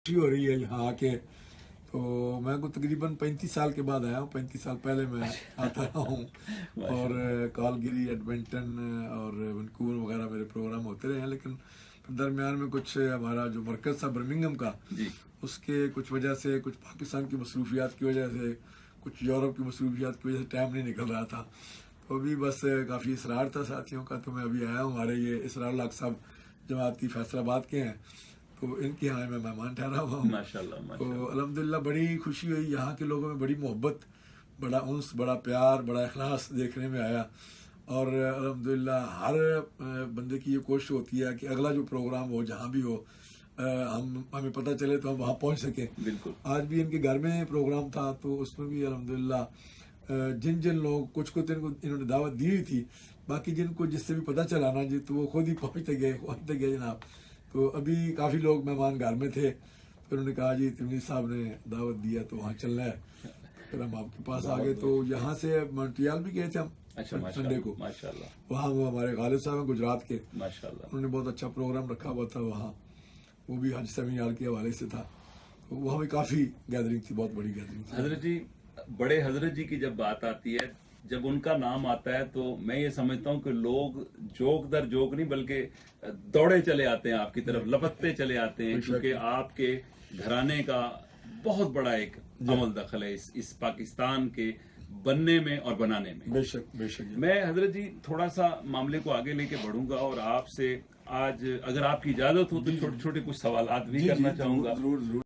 خوشی ہو رہی ہے یہاں آ کے. تو میں کو تقریباً 35 سال کے بعد آیا ہوں. 35 سال پہلے میں آتا رہا ہوں اور کالگری، ایڈمنٹن اور ونکوور وغیرہ میرے پروگرام ہوتے رہے ہیں. لیکن درمیان میں کچھ ہمارا جو مرکز تھا برمنگھم کا، اس کے کچھ وجہ سے، کچھ پاکستان کی مصروفیات کی وجہ سے، کچھ یورپ کی مصروفیات کی وجہ سے ٹائم نہیں نکل رہا تھا. تو ابھی بس کافی اصرار تھا ساتھیوں کا، تو میں ابھی آیا ہوں. ہمارے یہ اسرار الحق صاحب جماعتی فیصل آباد کے ہیں، تو ان کے یہاں میں مہمان ٹھہرا ہوا ہوں. تو الحمدللہ بڑی خوشی ہوئی. یہاں کے لوگوں میں بڑی محبت، بڑا انس، بڑا پیار، بڑا اخلاص دیکھنے میں آیا. اور الحمدللہ ہر بندے کی یہ کوشش ہوتی ہے کہ اگلا جو پروگرام ہو، جہاں بھی ہو، ہمیں پتہ چلے تو ہم وہاں پہنچ سکیں. بالکل. آج بھی ان کے گھر میں پروگرام تھا، تو اس میں بھی الحمدللہ جن لوگ، کچھ کو انہوں نے دعوت دی ہوئی تھی، باقی جن کو جس سے بھی پتہ چلا نا جی، تو وہ خود ہی پہنچتے گئے جناب. تو ابھی کافی لوگ مہمان گھر میں تھے، پھر انہوں نے کہا جی تنویر صاحب نے دعوت دیا تو وہاں چلنا ہے. پھر ہم آپ کے پاس آ گئے. تو یہاں سے مونٹریال بھی گئے تھے ہم سنڈے کو. وہاں وہ ہمارے غالب صاحب ہیں گجرات کے، انہوں نے بہت اچھا پروگرام رکھا ہوا تھا وہاں. وہ بھی حج سیمینار کے حوالے سے تھا. وہاں بھی کافی گیدرنگ تھی، بہت بڑی گیدرنگ تھی. حضرت جی، بڑے حضرت جی کی جب بات آتی ہے، جب ان کا نام آتا ہے، تو میں یہ سمجھتا ہوں کہ لوگ جوک در جوک نہیں بلکہ دوڑے چلے آتے ہیں آپ کی طرف، لپکتے چلے آتے ہیں، کیونکہ آپ کے گھرانے کا بہت بڑا ایک عمل دخل ہے اس پاکستان کے بننے میں اور بنانے میں. بے شک بے شک. میں حضرت جی تھوڑا سا معاملے کو آگے لے کے بڑھوں گا اور آپ سے آج اگر آپ کی اجازت ہو تو چھوٹے چھوٹے کچھ سوالات بھی کرنا چاہوں گا. ضرور ضرور.